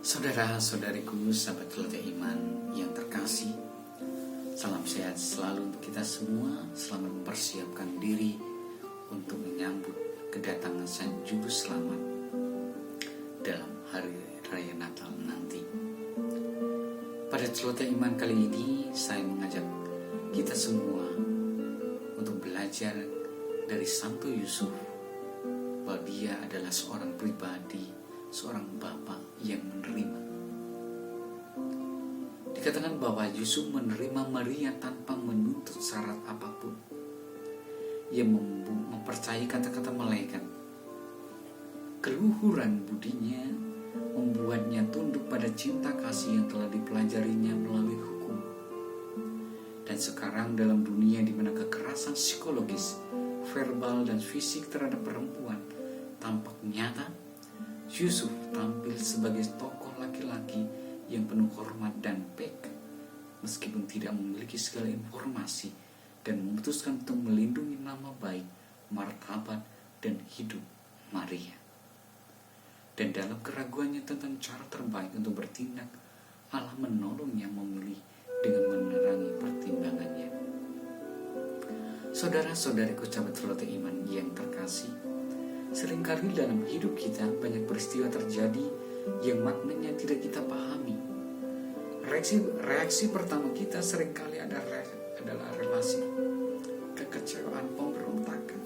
Saudara-saudariku, sahabat keluarga iman yang terkasih, salam sehat selalu untuk kita semua. Selamat mempersiapkan diri untuk menyambut kedatangan Sang Juru Selamat dalam hari raya Natal nanti. Pada keluarga iman kali ini, saya mengajak kita semua untuk belajar dari Santo Yusuf, bahwa dia adalah seorang pribadi, seorang bapak yang menerima. Dikatakan bahwa Yusuf menerima Maria tanpa menuntut syarat apapun. Ia mempercayai kata-kata malaikat. Keluhuran budinya membuatnya tunduk pada cinta kasih yang telah dipelajarinya melalui hukum. Dan sekarang dalam dunia di mana kekerasan psikologis, verbal dan fisik terhadap perempuan tampak nyata, Yusuf tampil sebagai tokoh laki-laki yang penuh hormat dan peka, meskipun tidak memiliki segala informasi, dan memutuskan untuk melindungi nama baik, martabat, dan hidup Maria. Dan dalam keraguannya tentang cara terbaik untuk bertindak, Allah menolongnya memilih dengan menerangi pertimbangannya. Saudara-saudariku, sahabat keluarga iman yang terkasih, seringkali dalam hidup kita banyak peristiwa terjadi yang maknanya tidak kita pahami. Reaksi pertama kita seringkali adalah relasi kekecewaan, pemberontakan.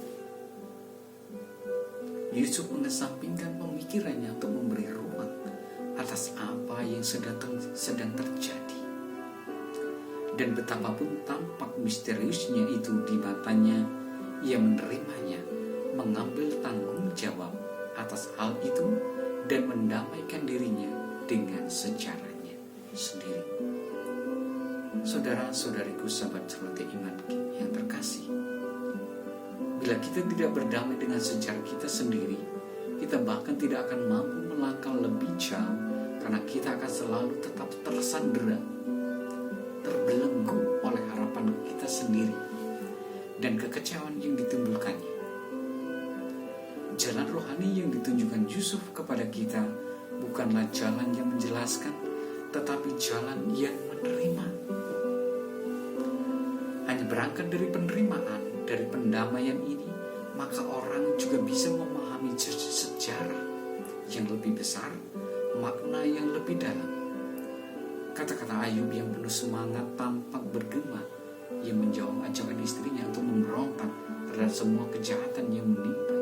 Yusuf mengesampingkan pemikirannya untuk memberi ruang atas apa yang sedang terjadi. Dan betapapun tampak misteriusnya itu di matanya, ia menerimanya, mengambil tanggung jawab atas hal itu, dan mendamaikan dirinya dengan sejarahnya sendiri. Saudara-saudariku, sahabat keluarga iman yang terkasih, bila kita tidak berdamai dengan sejarah kita sendiri, kita bahkan tidak akan mampu melangkah lebih jauh, karena kita akan selalu tetap tersandera, terbelenggu oleh harapan kita sendiri dan kekecewaan yang ditimbulkannya. Jalan rohani yang ditunjukkan Yusuf kepada kita bukanlah jalan yang menjelaskan, tetapi jalan yang menerima. Hanya berangkat dari penerimaan, dari pendamaian ini, maka orang juga bisa memahami sejarah yang lebih besar, makna yang lebih dalam. Kata-kata Ayub yang penuh semangat tampak bergema, yang menjawab ajakan istrinya untuk memberontak terhadap semua kejahatan yang menimpa.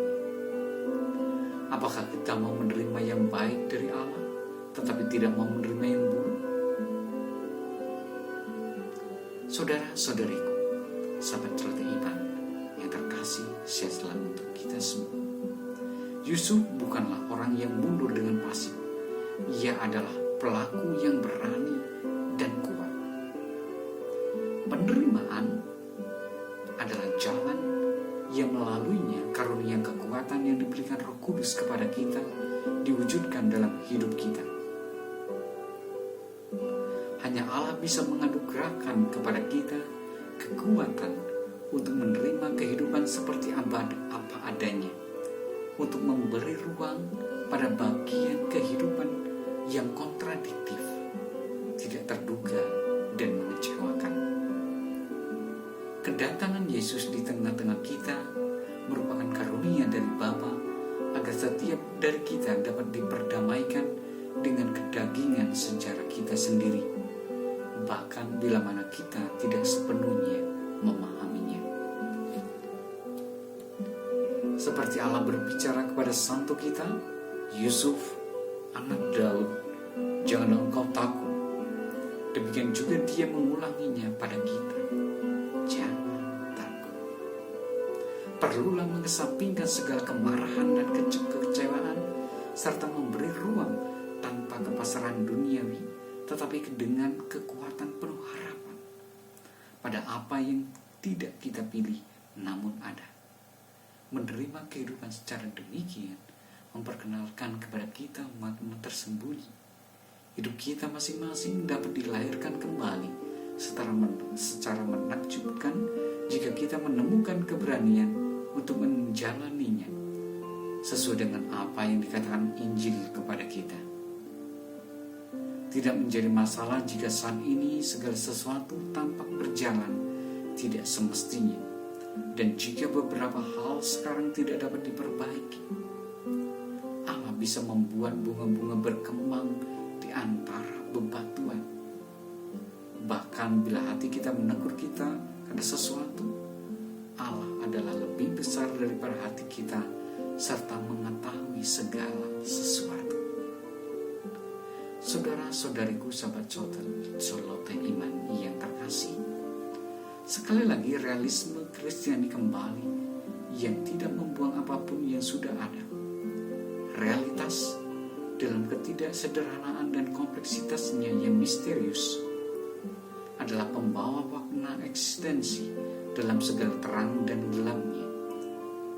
Apakah kita mau menerima yang baik dari Allah, tetapi tidak mau menerima yang buruk? Saudara-saudariku, sahabat keluarga iman yang terkasih, sehat selalu untuk kita semua. Yusuf bukanlah orang yang mundur dengan pasif. Ia adalah pelaku yang berani dan kuat. Penerimaan adalah jalan yang melaluinya karunia kekuatan yang diberikan Roh Kudus kepada kita diwujudkan dalam hidup kita. Hanya Allah bisa menganugerahkan kepada kita kekuatan untuk menerima kehidupan seperti apa adanya, untuk memberi ruang pada bagian kehidupan yang kontradiktif, tidak terduga, dan mengecewakan. Kedatangan Yesus di tengah-tengah kita merupakan karunia dari Bapa, agar setiap dari kita dapat diperdamaikan dengan kedagingan sejarah kita sendiri, bahkan bila mana kita tidak sepenuhnya memahaminya. Seperti Allah berbicara kepada santo kita, Yusuf, anak Daud, janganlah engkau takut. Demikian juga dia mengulanginya pada kita, jangan takut. Perlulah mengesampingkan segala kemarahan dan kekecewaan, serta memberi ruang tanpa kepasaran duniawi, tetapi dengan kekuatan penuh harapan pada apa yang tidak kita pilih namun ada. Menerima kehidupan secara demikian memperkenalkan kepada kita makna tersembunyi. Hidup kita masing-masing dapat dilahirkan kembali secara menakjubkan jika kita menemukan keberanian untuk menjalaninya sesuai dengan apa yang dikatakan Injil kepada kita. Tidak menjadi masalah jika saat ini segala sesuatu tampak berjalan tidak semestinya, dan jika beberapa hal sekarang tidak dapat diperbaiki. Allah bisa membuat bunga-bunga berkembang di antara bebatuan. Bahkan bila hati kita menegur kita karena sesuatu, Allah adalah lebih besar daripada hati kita serta mengetahui segala sesuatu. Saudara-saudariku, sahabat Celote Iman yang terkasih, sekali lagi realisme Kristiani kembali yang tidak membuang apapun yang sudah ada. Realitas dalam ketidaksederhanaan dan kompleksitasnya yang misterius adalah pembawa makna eksistensi dalam segala terang dan gelapnya.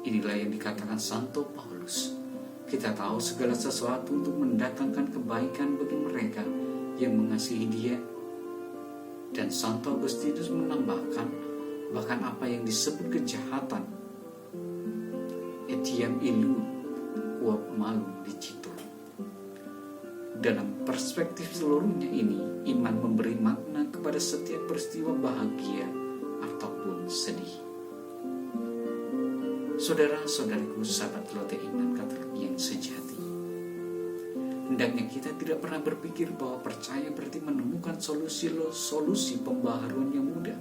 Inilah yang dikatakan Santo Paulus. Kita tahu segala sesuatu untuk mendatangkan kebaikan bagi mereka yang mengasihi Dia. Dan Santo Agustinus menambahkan, bahkan apa yang disebut kejahatan, etiam illum uap malum dicitur. Dalam perspektif seluruhnya ini, iman memberi makna kepada setiap peristiwa bahagia ataupun sedih. Saudara-saudariku, sahabat Celote Iman Katolik yang sejati, hendaknya kita tidak pernah berpikir bahwa percaya berarti menemukan solusi pembaharuan yang mudah.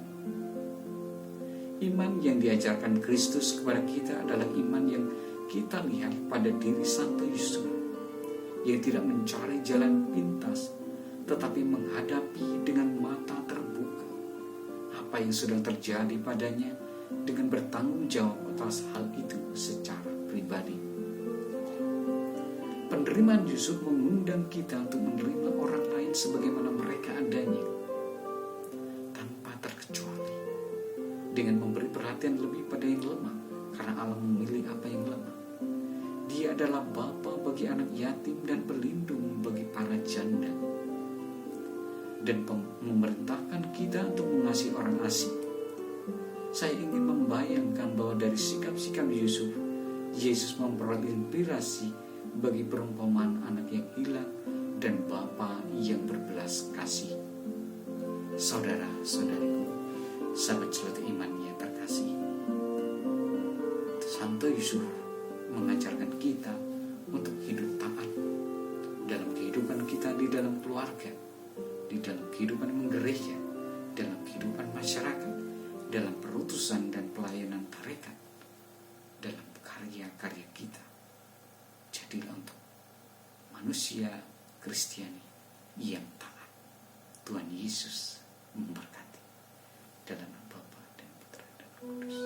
Iman yang diajarkan Kristus kepada kita adalah iman yang kita lihat pada diri Santo Yusuf, yang tidak mencari jalan pintas, tetapi menghadapi dengan mata terbuka apa yang sedang terjadi padanya, dengan bertanggung jawab atas hal itu secara pribadi. Penerimaan Yusuf mengundang kita untuk menerima orang lain sebagaimana mereka adanya, tanpa terkecuali, dengan memberi perhatian lebih pada yang lemah, karena Allah memilih apa yang lemah. Dia adalah Bapa bagi anak yatim dan pelindung bagi para janda, dan memerintahkan kita untuk mengasihi orang asing. Saya ingin membayangkan bahwa dari sikap-sikap Yusuf, Yesus memperoleh inspirasi bagi perumpamaan anak yang hilang dan Bapa yang berbelas kasih. Saudara-saudariku, sahabat Celote Iman yang terkasih, Santo Yusuf mengajarkan kita untuk hidup taat dalam kehidupan kita, di dalam keluarga, di dalam kehidupan menggereja, dalam kehidupan masyarakat, dalam perutusan dan pelayanan tarekat, dalam karya-karya kita. Jadilah untuk manusia Kristiani yang taat. Tuhan Yesus memberkati. Dalam nama Bapa dan Putra dan Roh Kudus.